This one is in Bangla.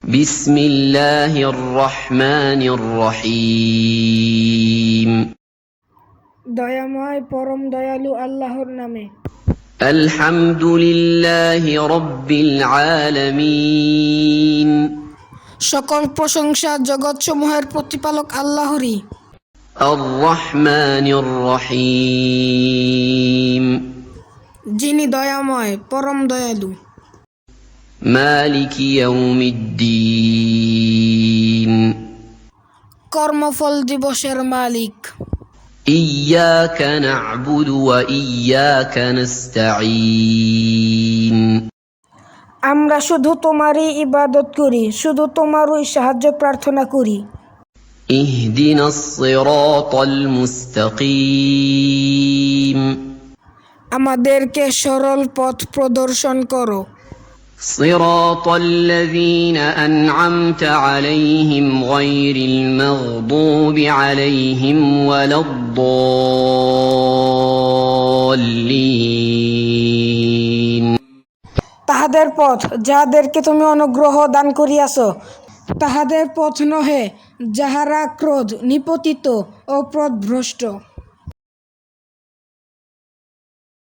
بسم الله الرحمن الرحيم দয়াময় পরম দয়ালু আল্লাহর নামে। الحمد لله رب العالمين সকল প্রশংসা জগৎসমূহের প্রতিপালক আল্লাহরই। الرحمن الرحيم যিনি দয়াময় পরম দয়ালু। مالك يوم الدين কর্মফল দিবসের মালিক। إياك نعبد وإياك نستعين আমরা শুধু তোমারই ইবাদত করি, শুধু তোমারই সাহায্য প্রার্থনা করি। اهدنا الصراط المستقيم আমাদেরকে সরল পথ প্রদর্শন করো। صراط الذين أنعمت عليهم غير المغضوب عليهم ولا الضالين তাহাদের পথ যাহাদেরকে তুমি অনুগ্রহ দান করিয়াছ, তাহাদের পথ নহে যাহারা ক্রোধ নিপতিত ও পথভ্রষ্ট।